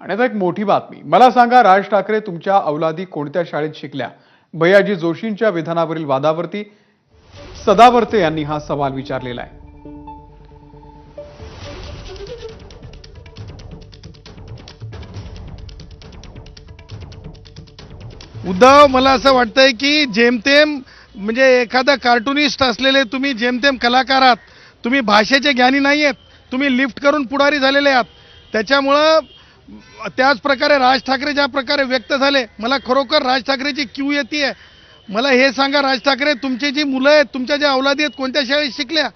आणि आता एक मोठी बातमी. मला सांगा, राज ठाकरे तुमच्या औलादी कोणत्या शाळेत शिकल्या? भैयाजी जोशींच्या विधानावरील वादावरती सदावर्ते यांनी हा सवाल विचारलेला आहे. उद्धव, मला असं वाटतंय की जेमतेम म्हणजे एखादा कार्टुनिस्ट असलेले तुम्ही जेमतेम कलाकार आहात. तुम्ही भाषेचे ज्ञानी नाही आहेत. तुम्ही लिफ्ट करून पुढारी झालेले आहात. त्याच्यामुळं त्याच प्रकारे राज ठाकरे ज्या प्रकारे व्यक्त झाले, मला खरोखर राज ठाकरेची क्यू येते. मला हे सांगा, राज ठाकरे तुमची जी मुलं आहेत, तुमच्या ज्या औलादी आहेत, कोणत्या शाळेत शिकल्या?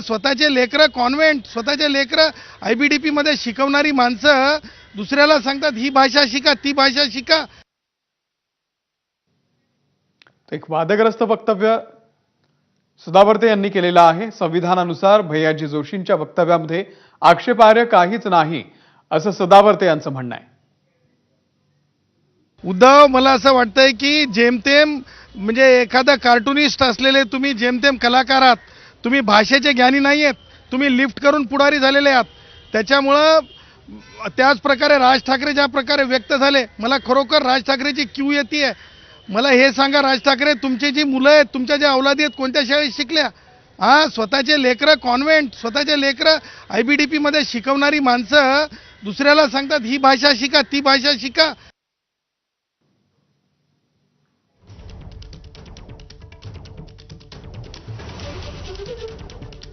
स्वतःचे लेकरं कॉन्व्हेंट, स्वतःचे लेकरं IBDP मध्ये शिकवणारी माणसं दुसऱ्याला सांगतात ही भाषा शिका, ती भाषा शिका. एक वादग्रस्त वक्तव्य सदावर्ते यांनी केलेलं आहे. संविधानानुसार भैयाजी जोशींच्या वक्तव्यामध्ये आक्षेपार्ह काहीच नाही, असं सदावर्ते यांचं म्हणणं आहे. उद्धव, मला असं वाटतंय की जेमतेम म्हणजे एखादा कार्टुनिस्ट असलेले तुम्ही जेमतेम कलाकार आहात. तुम्ही भाषेचे ज्ञानी नाही आहेत. तुम्ही लिफ्ट करून पुढारी झालेले आहात. त्याच्यामुळं त्याच प्रकारे राज ठाकरे ज्या प्रकारे व्यक्त झाले, मला खरोखर राज ठाकरेची क्यू येते. मला हे सांगा, राज ठाकरे तुमची जी मुलं आहेत, तुमच्या ज्या औलादी आहेत, कोणत्या शाळेत शिकल्या? स्वतःचे लेकरं कॉन्व्हेंट, स्वतःचे लेकरं IBDP मध्ये शिकवणारी माणसं दुसऱ्याला सांगतात ही भाषा शिका, ती भाषा शिका.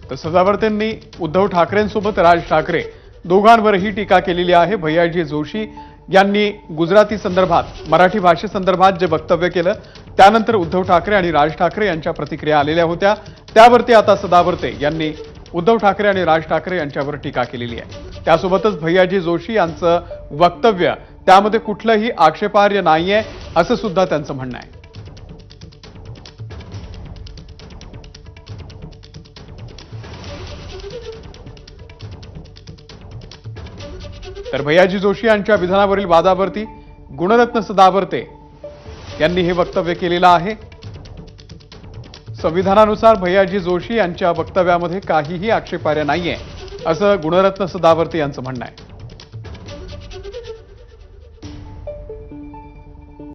तर सदावर्तेंनी उद्धव ठाकरेंसोबत राज ठाकरे दोघांवरही टीका केलेली आहे. भैयाजी जोशी यांनी गुजराती संदर्भात, मराठी भाषेसंदर्भात जे वक्तव्य केलं, त्यानंतर उद्धव ठाकरे आणि राज ठाकरे यांच्या प्रतिक्रिया आलेल्या होत्या. त्यावरती आता सदावर्ते यांनी उद्धव ठाकरे आणि राज ठाकरे यांच्यावर टीका केलेली आहे. त्यासोबतच भैयाजी जोशी यांचं वक्तव्य त्यामध्ये कुठलंही आक्षेपार्ह नाहीये, असं सुद्धा त्यांचं म्हणणं आहे. तर भैयाजी जोशी यांच्या विधानावरील वादावरती गुणरत्न सदावर्ते यांनी हे वक्तव्य केलेलं आहे. संविधानानुसार भैयाजी जोशी यांच्या वक्तव्यामध्ये काहीही आक्षेपार्ह नाहीये, असं गुणरत्न सदावर्ते यांचं म्हणणं आहे.